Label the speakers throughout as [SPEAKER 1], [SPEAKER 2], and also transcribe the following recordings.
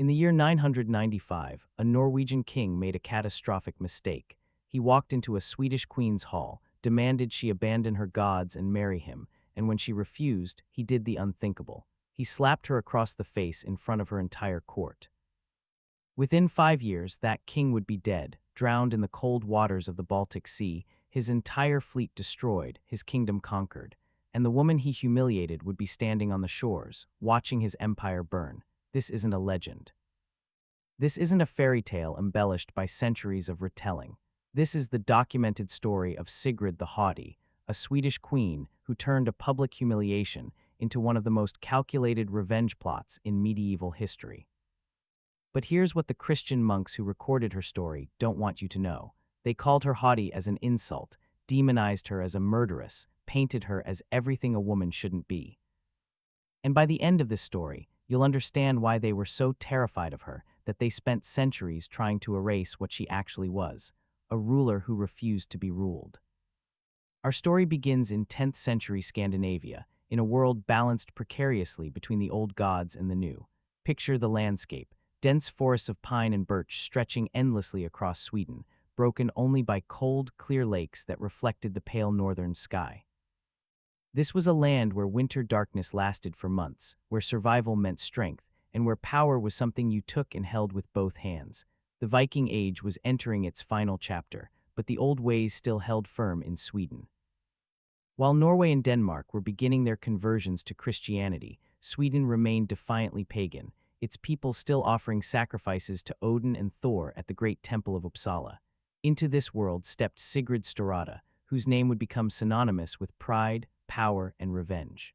[SPEAKER 1] In the year 995, a Norwegian king made a catastrophic mistake. He walked into a Swedish queen's hall, demanded she abandon her gods and marry him, and when she refused, he did the unthinkable. He slapped her across the face in front of her entire court. Within 5 years, that king would be dead, drowned in the cold waters of the Baltic Sea, his entire fleet destroyed, his kingdom conquered, and the woman he humiliated would be standing on the shores, watching his empire burn. This isn't a legend. This isn't a fairy tale embellished by centuries of retelling. This is the documented story of Sigrid the Haughty, a Swedish queen who turned a public humiliation into one of the most calculated revenge plots in medieval history. But here's what the Christian monks who recorded her story don't want you to know. They called her haughty as an insult, demonized her as a murderess, painted her as everything a woman shouldn't be. And by the end of this story, you'll understand why they were so terrified of her that they spent centuries trying to erase what she actually was, a ruler who refused to be ruled. Our story begins in 10th century Scandinavia, in a world balanced precariously between the old gods and the new. Picture the landscape, dense forests of pine and birch stretching endlessly across Sweden, broken only by cold, clear lakes that reflected the pale northern sky. This was a land where winter darkness lasted for months, where survival meant strength, and where power was something you took and held with both hands. The Viking Age was entering its final chapter, but the old ways still held firm in Sweden. While Norway and Denmark were beginning their conversions to Christianity, Sweden remained defiantly pagan, its people still offering sacrifices to Odin and Thor at the great temple of Uppsala. Into this world stepped Sigrid the Haughty, whose name would become synonymous with pride, power, and revenge.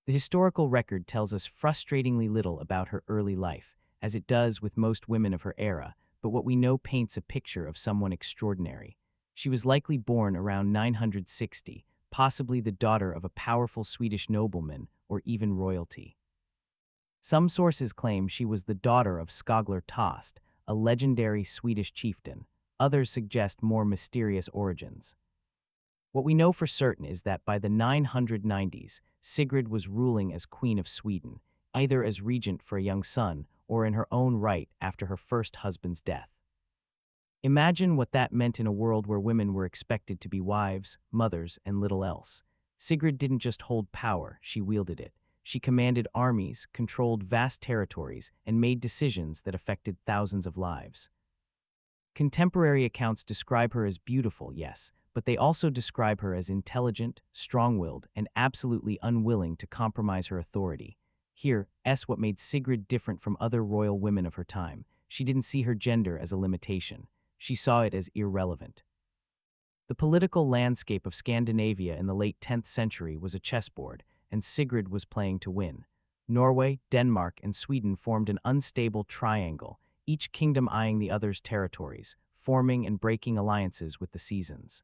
[SPEAKER 1] The historical record tells us frustratingly little about her early life, as it does with most women of her era, but what we know paints a picture of someone extraordinary. She was likely born around 960, possibly the daughter of a powerful Swedish nobleman or even royalty. Some sources claim she was the daughter of Skogler Tost, a legendary Swedish chieftain. Others suggest more mysterious origins. What we know for certain is that by the 990s, Sigrid was ruling as Queen of Sweden, either as regent for a young son or in her own right after her first husband's death. Imagine what that meant in a world where women were expected to be wives, mothers, and little else. Sigrid didn't just hold power, she wielded it. She commanded armies, controlled vast territories, and made decisions that affected thousands of lives. Contemporary accounts describe her as beautiful, yes, but they also describe her as intelligent, strong-willed, and absolutely unwilling to compromise her authority. Here's what made Sigrid different from other royal women of her time. She didn't see her gender as a limitation. She saw it as irrelevant. The political landscape of Scandinavia in the late 10th century was a chessboard, and Sigrid was playing to win. Norway, Denmark, and Sweden formed an unstable triangle, each kingdom eyeing the other's territories, forming and breaking alliances with the seasons.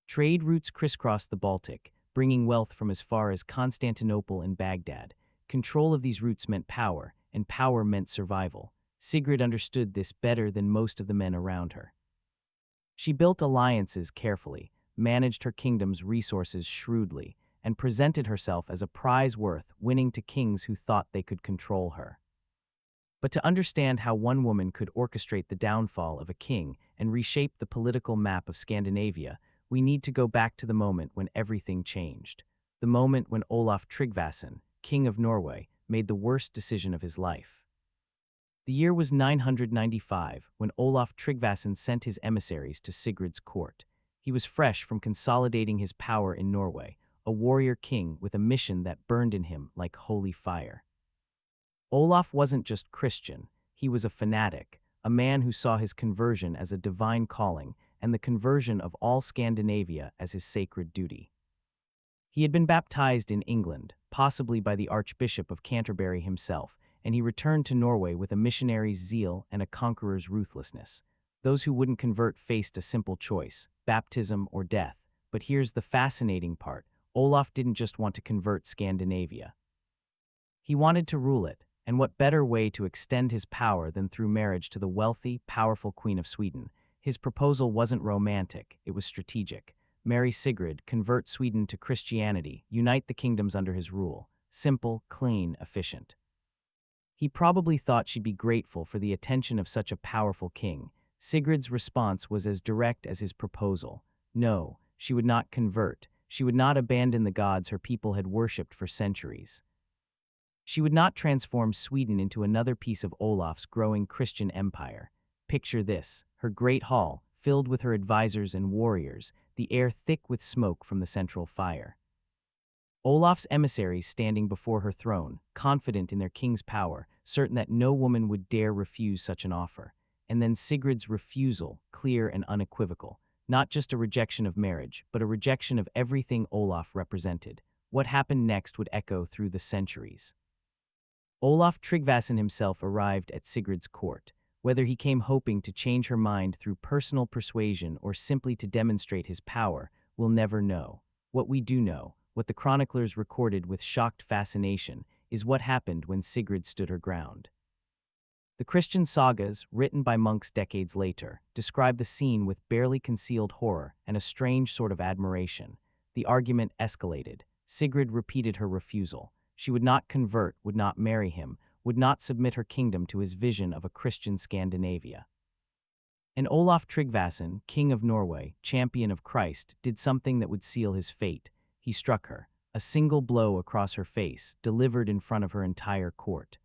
[SPEAKER 1] Trade routes crisscrossed the Baltic, bringing wealth from as far as Constantinople and Baghdad. Control of these routes meant power, and power meant survival. Sigrid understood this better than most of the men around her. She built alliances carefully, managed her kingdom's resources shrewdly, and presented herself as a prize worth winning to kings who thought they could control her. But to understand how one woman could orchestrate the downfall of a king and reshape the political map of Scandinavia, we need to go back to the moment when everything changed. The moment when Olaf Tryggvason, king of Norway, made the worst decision of his life. The year was 995 when Olaf Tryggvason sent his emissaries to Sigrid's court. He was fresh from consolidating his power in Norway, a warrior king with a mission that burned in him like holy fire. Olaf wasn't just Christian, he was a fanatic, a man who saw his conversion as a divine calling and the conversion of all Scandinavia as his sacred duty. He had been baptized in England, possibly by the Archbishop of Canterbury himself, and he returned to Norway with a missionary's zeal and a conqueror's ruthlessness. Those who wouldn't convert faced a simple choice, baptism or death. But here's the fascinating part. Olaf didn't just want to convert Scandinavia. He wanted to rule it, and what better way to extend his power than through marriage to the wealthy, powerful Queen of Sweden? His proposal wasn't romantic, it was strategic. Marry Sigrid, convert Sweden to Christianity, unite the kingdoms under his rule. Simple, clean, efficient. He probably thought she'd be grateful for the attention of such a powerful king. Sigrid's response was as direct as his proposal. No, she would not convert. She would not abandon the gods her people had worshipped for centuries. She would not transform Sweden into another piece of Olaf's growing Christian empire. Picture this, her great hall, filled with her advisors and warriors, the air thick with smoke from the central fire. Olaf's emissaries standing before her throne, confident in their king's power, certain that no woman would dare refuse such an offer. And then Sigrid's refusal, clear and unequivocal. Not just a rejection of marriage, but a rejection of everything Olaf represented. What happened next would echo through the centuries. Olaf Tryggvason himself arrived at Sigrid's court. Whether he came hoping to change her mind through personal persuasion or simply to demonstrate his power, we'll never know. What we do know, what the chroniclers recorded with shocked fascination, is what happened when Sigrid stood her ground. The Christian sagas, written by monks decades later, describe the scene with barely concealed horror and a strange sort of admiration. The argument escalated. Sigrid repeated her refusal. She would not convert, would not marry him, would not submit her kingdom to his vision of a Christian Scandinavia. And Olaf Tryggvason, king of Norway, champion of Christ, did something that would seal his fate. He struck her, a single blow across her face, delivered in front of her entire court.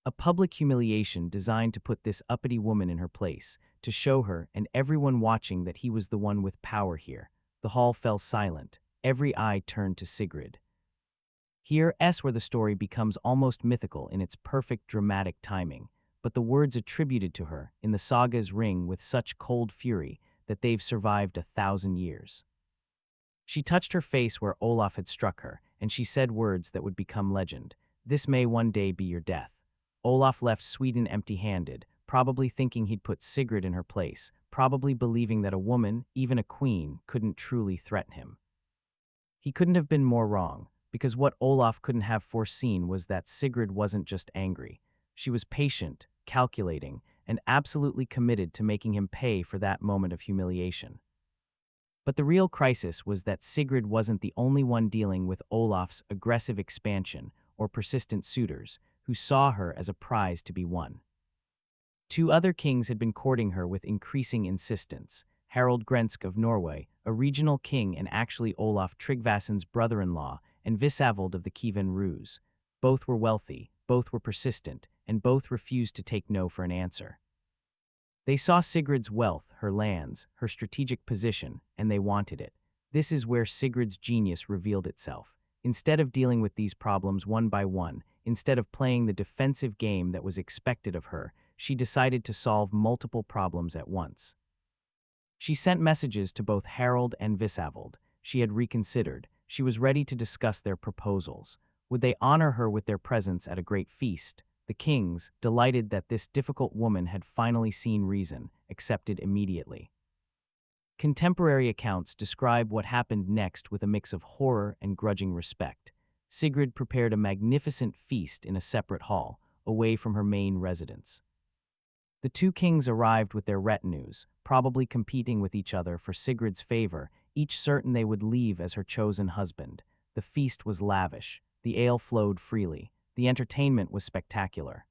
[SPEAKER 1] A public humiliation designed to put this uppity woman in her place, to show her and everyone watching that he was the one with power here. The hall fell silent. Every eye turned to Sigrid. Here's where the story becomes almost mythical in its perfect dramatic timing, but the words attributed to her in the sagas ring with such cold fury that they've survived 1,000 years. She touched her face where Olaf had struck her, and she said words that would become legend. This may one day be your death. Olaf left Sweden empty-handed, probably thinking he'd put Sigrid in her place, probably believing that a woman, even a queen, couldn't truly threaten him. He couldn't have been more wrong, because what Olaf couldn't have foreseen was that Sigrid wasn't just angry. She was patient, calculating, and absolutely committed to making him pay for that moment of humiliation. But the real crisis was that Sigrid wasn't the only one dealing with Olaf's aggressive expansion or persistent suitors, who saw her as a prize to be won. 2 other kings had been courting her with increasing insistence. Harald Grensk of Norway, a regional king and actually Olaf Tryggvason's brother-in-law, and Visavold of the Kievan Rus. Both were wealthy, both were persistent, and both refused to take no for an answer. They saw Sigrid's wealth, her lands, her strategic position, and they wanted it. This is where Sigrid's genius revealed itself. Instead of dealing with these problems one by one, instead of playing the defensive game that was expected of her, she decided to solve multiple problems at once. She sent messages to both Harald and Visavold. She had reconsidered. She was ready to discuss their proposals. Would they honor her with their presence at a great feast? The kings, delighted that this difficult woman had finally seen reason, accepted immediately. Contemporary accounts describe what happened next with a mix of horror and grudging respect. Sigrid prepared a magnificent feast in a separate hall, away from her main residence. The 2 kings arrived with their retinues, probably competing with each other for Sigrid's favor, each certain they would leave as her chosen husband. The feast was lavish, the ale flowed freely, the entertainment was spectacular.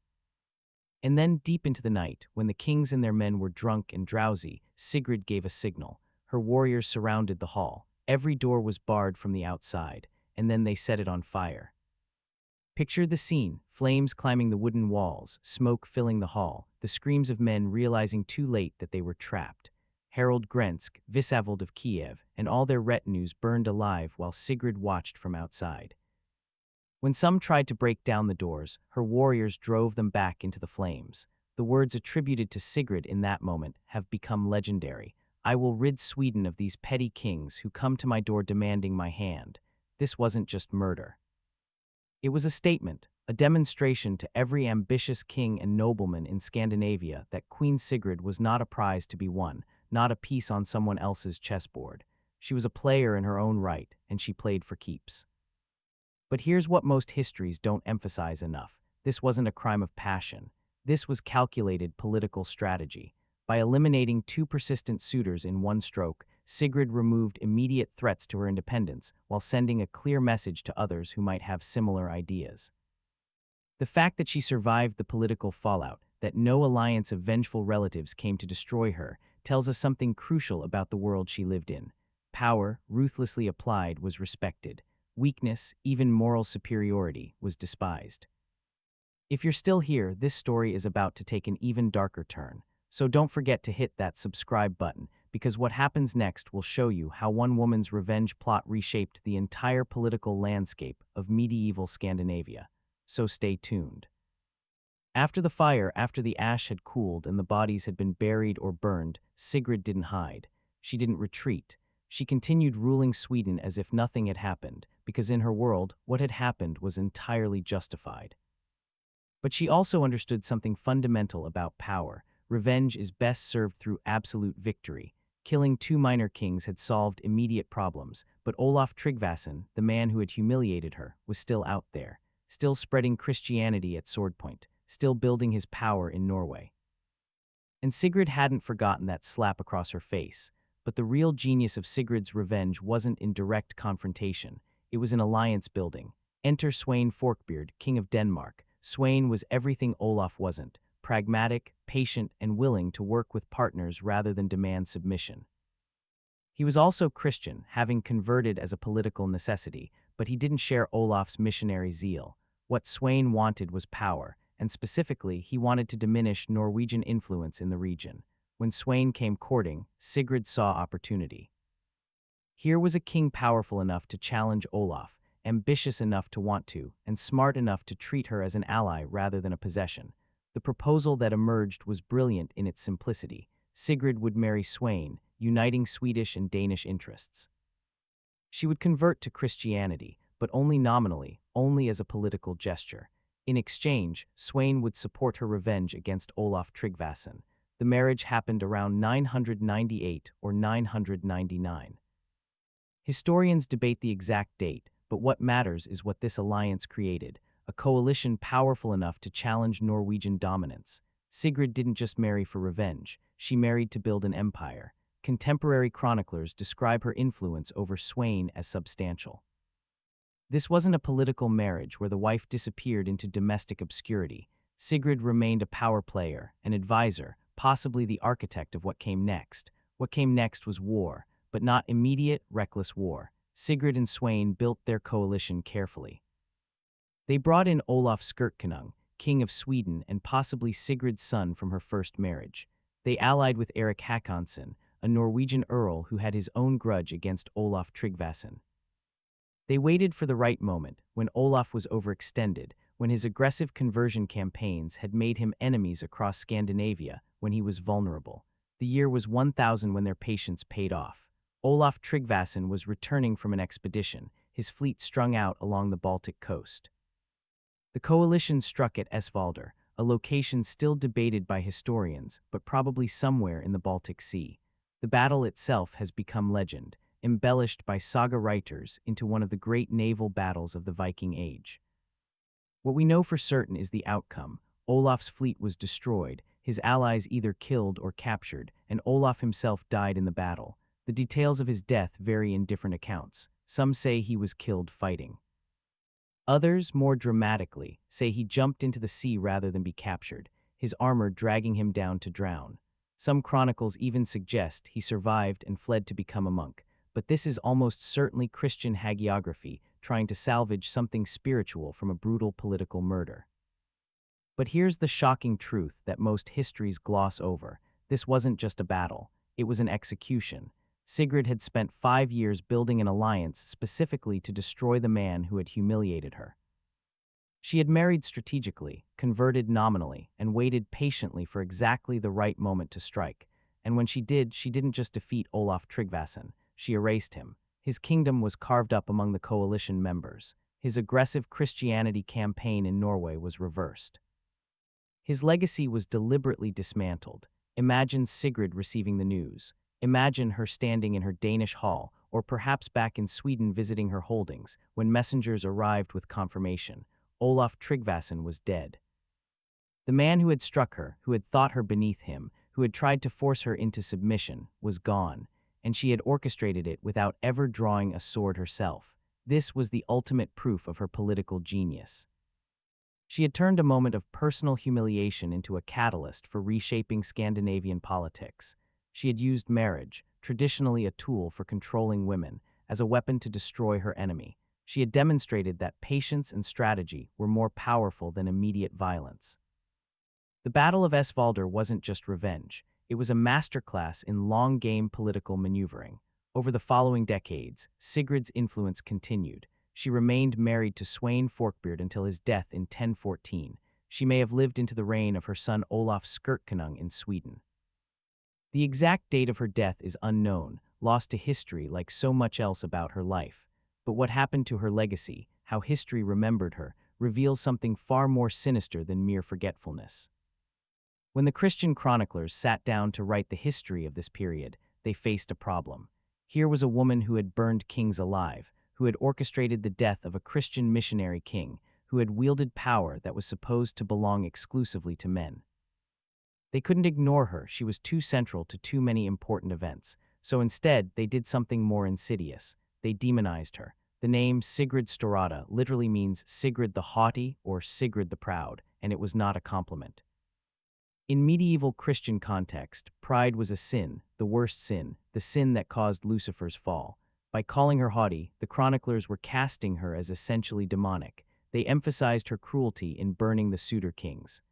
[SPEAKER 1] And then, deep into the night, when the kings and their men were drunk and drowsy, Sigrid gave a signal. Her warriors surrounded the hall. Every door was barred from the outside, and then they set it on fire. Picture the scene, flames climbing the wooden walls, smoke filling the hall, the screams of men realizing too late that they were trapped. Harald Grensk, Visavold of Kiev, and all their retinues burned alive while Sigrid watched from outside. When some tried to break down the doors, her warriors drove them back into the flames. The words attributed to Sigrid in that moment have become legendary. I will rid Sweden of these petty kings who come to my door demanding my hand. This wasn't just murder. It was a statement, a demonstration to every ambitious king and nobleman in Scandinavia that Queen Sigrid was not a prize to be won, not a piece on someone else's chessboard. She was a player in her own right, and she played for keeps. But here's what most histories don't emphasize enough. This wasn't a crime of passion. This was calculated political strategy. By eliminating 2 persistent suitors in one stroke, Sigrid removed immediate threats to her independence while sending a clear message to others who might have similar ideas. The fact that she survived the political fallout, that no alliance of vengeful relatives came to destroy her, tells us something crucial about the world she lived in. Power, ruthlessly applied, was respected. Weakness, even moral superiority, was despised. If you're still here, this story is about to take an even darker turn. So don't forget to hit that subscribe button, because what happens next will show you how one woman's revenge plot reshaped the entire political landscape of medieval Scandinavia. So stay tuned. After the fire, after the ash had cooled and the bodies had been buried or burned, Sigrid didn't hide. She didn't retreat. She continued ruling Sweden as if nothing had happened, because in her world, what had happened was entirely justified. But she also understood something fundamental about power. Revenge is best served through absolute victory. Killing two minor kings had solved immediate problems, but Olaf Tryggvason, the man who had humiliated her, was still out there, still spreading Christianity at swordpoint, still building his power in Norway. And Sigrid hadn't forgotten that slap across her face. But the real genius of Sigrid's revenge wasn't in direct confrontation. It was in alliance building. Enter Sweyn Forkbeard, King of Denmark. Sweyn was everything Olaf wasn't: pragmatic, patient, and willing to work with partners rather than demand submission. He was also Christian, having converted as a political necessity, but he didn't share Olaf's missionary zeal. What Sweyn wanted was power, and specifically, he wanted to diminish Norwegian influence in the region. When Sweyn came courting, Sigrid saw opportunity. Here was a king powerful enough to challenge Olaf, ambitious enough to want to, and smart enough to treat her as an ally rather than a possession. The proposal that emerged was brilliant in its simplicity. Sigrid would marry Sweyn, uniting Swedish and Danish interests. She would convert to Christianity, but only nominally, only as a political gesture. In exchange, Sweyn would support her revenge against Olaf Tryggvason. The marriage happened around 998 or 999. Historians debate the exact date, but what matters is what this alliance created: a coalition powerful enough to challenge Norwegian dominance. Sigrid didn't just marry for revenge, she married to build an empire. Contemporary chroniclers describe her influence over Sweyn as substantial. This wasn't a political marriage where the wife disappeared into domestic obscurity. Sigrid remained a power player, an advisor, possibly the architect of what came next. What came next was war, but not immediate, reckless war. Sigrid and Sweyn built their coalition carefully. They brought in Olaf Skirtkonung, king of Sweden and possibly Sigrid's son from her first marriage. They allied with Erik Håkonsson, a Norwegian earl who had his own grudge against Olaf Tryggvason. They waited for the right moment, when Olaf was overextended, when his aggressive conversion campaigns had made him enemies across Scandinavia, when he was vulnerable. The year was 1000 when their patience paid off. Olaf Tryggvason was returning from an expedition, his fleet strung out along the Baltic coast. The coalition struck at Esvalder, a location still debated by historians, but probably somewhere in the Baltic Sea. The battle itself has become legend, embellished by saga writers into one of the great naval battles of the Viking Age. What we know for certain is the outcome. Olaf's fleet was destroyed, his allies either killed or captured, and Olaf himself died in the battle. The details of his death vary in different accounts. Some say he was killed fighting. Others, more dramatically, say he jumped into the sea rather than be captured, his armor dragging him down to drown. Some chronicles even suggest he survived and fled to become a monk, but this is almost certainly Christian hagiography trying to salvage something spiritual from a brutal political murder. But here's the shocking truth that most histories gloss over. This wasn't just a battle, it was an execution. Sigrid had spent 5 years building an alliance specifically to destroy the man who had humiliated her. She had married strategically, converted nominally, and waited patiently for exactly the right moment to strike. And when she did, she didn't just defeat Olaf Tryggvason, she erased him. His kingdom was carved up among the coalition members. His aggressive Christianity campaign in Norway was reversed. His legacy was deliberately dismantled. Imagine Sigrid receiving the news. Imagine her standing in her Danish hall, or perhaps back in Sweden visiting her holdings, when messengers arrived with confirmation. Olaf Tryggvason was dead. The man who had struck her, who had thought her beneath him, who had tried to force her into submission, was gone, and she had orchestrated it without ever drawing a sword herself. This was the ultimate proof of her political genius. She had turned a moment of personal humiliation into a catalyst for reshaping Scandinavian politics. She had used marriage, traditionally a tool for controlling women, as a weapon to destroy her enemy. She had demonstrated that patience and strategy were more powerful than immediate violence. The Battle of Esvalder wasn't just revenge, it was a masterclass in long-game political maneuvering. Over the following decades, Sigrid's influence continued. She remained married to Sweyn Forkbeard until his death in 1014. She may have lived into the reign of her son Olaf Skirtkonung in Sweden. The exact date of her death is unknown, lost to history like so much else about her life. But what happened to her legacy, how history remembered her, reveals something far more sinister than mere forgetfulness. When the Christian chroniclers sat down to write the history of this period, they faced a problem. Here was a woman who had burned kings alive, who had orchestrated the death of a Christian missionary king, who had wielded power that was supposed to belong exclusively to men. They couldn't ignore her, she was too central to too many important events, so instead they did something more insidious. They demonized her. The name Sigrid Storada literally means Sigrid the Haughty or Sigrid the Proud, and it was not a compliment. In medieval Christian context, pride was a sin, the worst sin, the sin that caused Lucifer's fall. By calling her haughty, the chroniclers were casting her as essentially demonic. They emphasized her cruelty in burning the suitor kings.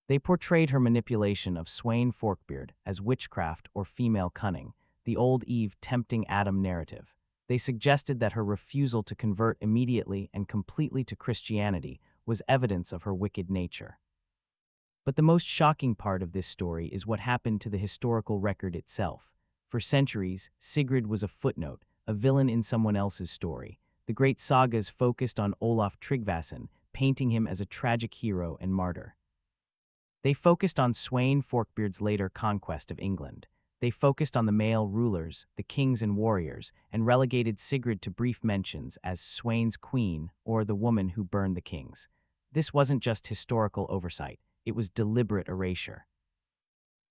[SPEAKER 1] They portrayed her manipulation of Sweyn Forkbeard as witchcraft or female cunning, the old Eve tempting Adam narrative. They suggested that her refusal to convert immediately and completely to Christianity was evidence of her wicked nature. But the most shocking part of this story is what happened to the historical record itself. For centuries, Sigrid was a footnote, a villain in someone else's story. The great sagas focused on Olaf Tryggvason, painting him as a tragic hero and martyr. They focused on Sweyn Forkbeard's later conquest of England. They focused on the male rulers, the kings and warriors, and relegated Sigrid to brief mentions as Sweyn's queen or the woman who burned the kings. This wasn't just historical oversight. It was deliberate erasure.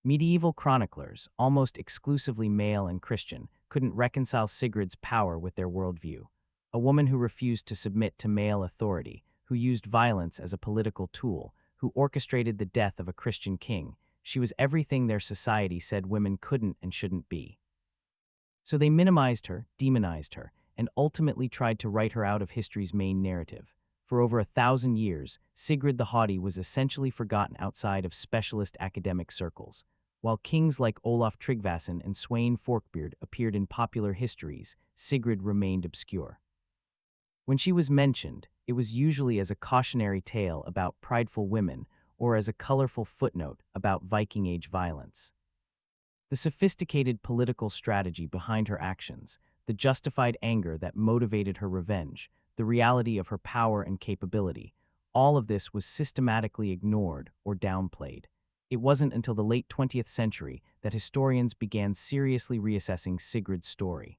[SPEAKER 1] Medieval chroniclers, almost exclusively male and Christian, couldn't reconcile Sigrid's power with their worldview. A woman who refused to submit to male authority, who used violence as a political tool, who orchestrated the death of a Christian king. She was everything their society said women couldn't and shouldn't be. So they minimized her, demonized her, and ultimately tried to write her out of history's main narrative. For over 1,000 years, Sigrid the Haughty was essentially forgotten outside of specialist academic circles. While kings like Olaf Tryggvason and Sweyn Forkbeard appeared in popular histories, Sigrid remained obscure. When she was mentioned, it was usually as a cautionary tale about prideful women or as a colorful footnote about Viking Age violence. The sophisticated political strategy behind her actions, the justified anger that motivated her revenge, the reality of her power and capability, all of this was systematically ignored or downplayed. It wasn't until the late 20th century that historians began seriously reassessing Sigrid's story.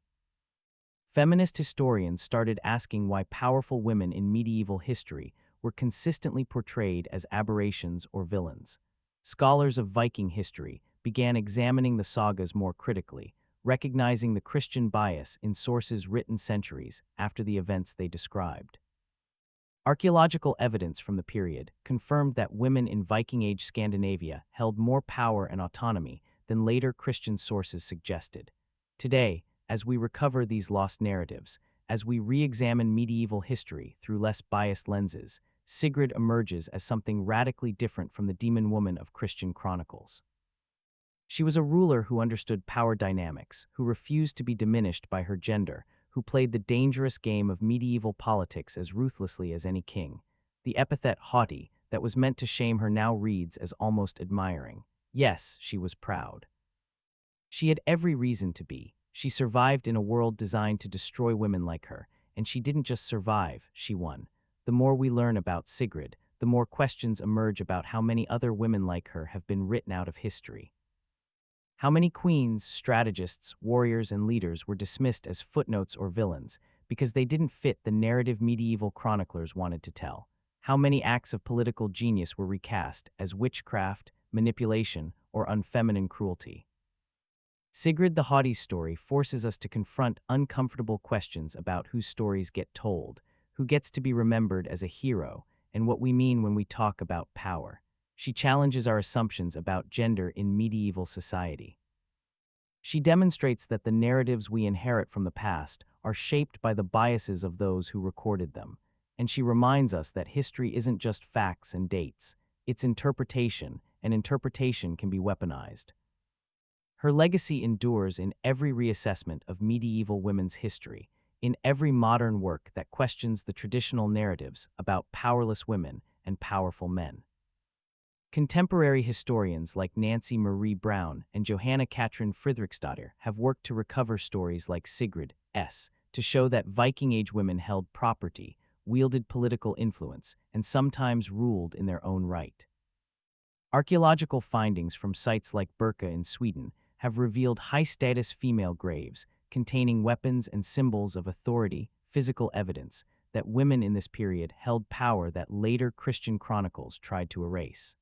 [SPEAKER 1] Feminist historians started asking why powerful women in medieval history were consistently portrayed as aberrations or villains. Scholars of Viking history began examining the sagas more critically, recognizing the Christian bias in sources written centuries after the events they described. Archaeological evidence from the period confirmed that women in Viking Age Scandinavia held more power and autonomy than later Christian sources suggested. Today, as we recover these lost narratives, as we re-examine medieval history through less biased lenses, Sigrid emerges as something radically different from the demon woman of Christian chronicles. She was a ruler who understood power dynamics, who refused to be diminished by her gender, who played the dangerous game of medieval politics as ruthlessly as any king. The epithet haughty that was meant to shame her now reads as almost admiring. Yes, she was proud. She had every reason to be. She survived in a world designed to destroy women like her, and she didn't just survive, she won. The more we learn about Sigrid, the more questions emerge about how many other women like her have been written out of history. How many queens, strategists, warriors, and leaders were dismissed as footnotes or villains because they didn't fit the narrative medieval chroniclers wanted to tell? How many acts of political genius were recast as witchcraft, manipulation, or unfeminine cruelty? Sigrid the Haughty's story forces us to confront uncomfortable questions about whose stories get told, who gets to be remembered as a hero, and what we mean when we talk about power. She challenges our assumptions about gender in medieval society. She demonstrates that the narratives we inherit from the past are shaped by the biases of those who recorded them, and she reminds us that history isn't just facts and dates, it's interpretation, and interpretation can be weaponized. Her legacy endures in every reassessment of medieval women's history, in every modern work that questions the traditional narratives about powerless women and powerful men. Contemporary historians like Nancy Marie Brown and Johanna Katrin Friedrichsdottir have worked to recover stories like Sigrid's to show that Viking Age women held property, wielded political influence, and sometimes ruled in their own right. Archaeological findings from sites like Birka in Sweden have revealed high-status female graves containing weapons and symbols of authority, physical evidence that women in this period held power that later Christian chronicles tried to erase.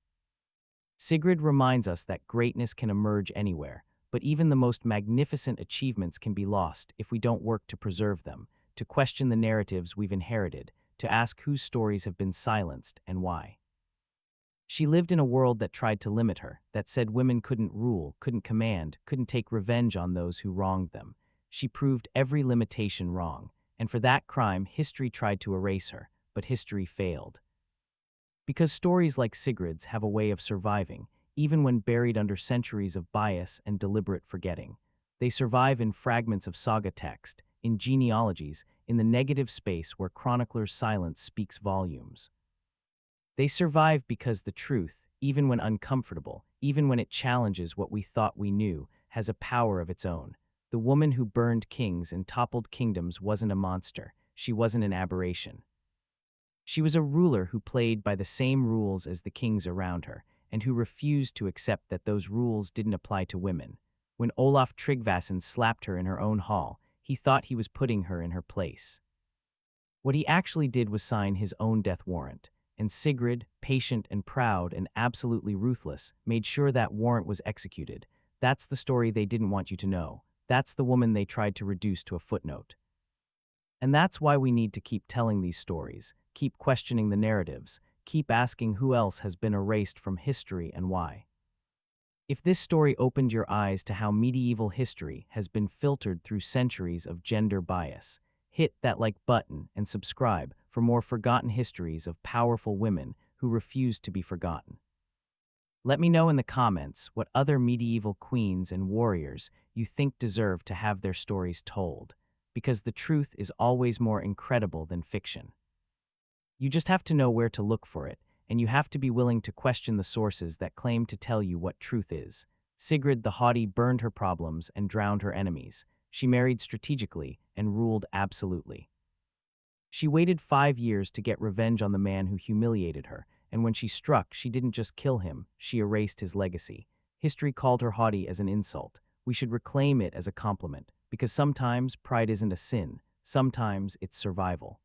[SPEAKER 1] Sigrid reminds us that greatness can emerge anywhere, but even the most magnificent achievements can be lost if we don't work to preserve them, to question the narratives we've inherited, to ask whose stories have been silenced and why. She lived in a world that tried to limit her, that said women couldn't rule, couldn't command, couldn't take revenge on those who wronged them. She proved every limitation wrong, and for that crime, history tried to erase her, but history failed. Because stories like Sigrid's have a way of surviving, even when buried under centuries of bias and deliberate forgetting. They survive in fragments of saga text, in genealogies, in the negative space where chroniclers' silence speaks volumes. They survive because the truth, even when uncomfortable, even when it challenges what we thought we knew, has a power of its own. The woman who burned kings and toppled kingdoms wasn't a monster. She wasn't an aberration. She was a ruler who played by the same rules as the kings around her, and who refused to accept that those rules didn't apply to women. When Olaf Tryggvason slapped her in her own hall, he thought he was putting her in her place. What he actually did was sign his own death warrant, and Sigrid, patient and proud and absolutely ruthless, made sure that warrant was executed. That's the story they didn't want you to know. That's the woman they tried to reduce to a footnote. And that's why we need to keep telling these stories, keep questioning the narratives, keep asking who else has been erased from history and why. If this story opened your eyes to how medieval history has been filtered through centuries of gender bias, hit that like button and subscribe for more forgotten histories of powerful women who refused to be forgotten. Let me know in the comments what other medieval queens and warriors you think deserve to have their stories told, because the truth is always more incredible than fiction. You just have to know where to look for it, and you have to be willing to question the sources that claim to tell you what truth is. Sigrid the Haughty burned her problems and drowned her enemies. She married strategically and ruled absolutely. She waited 5 years to get revenge on the man who humiliated her, and when she struck, she didn't just kill him, she erased his legacy. History called her haughty as an insult. We should reclaim it as a compliment, because sometimes pride isn't a sin, sometimes it's survival.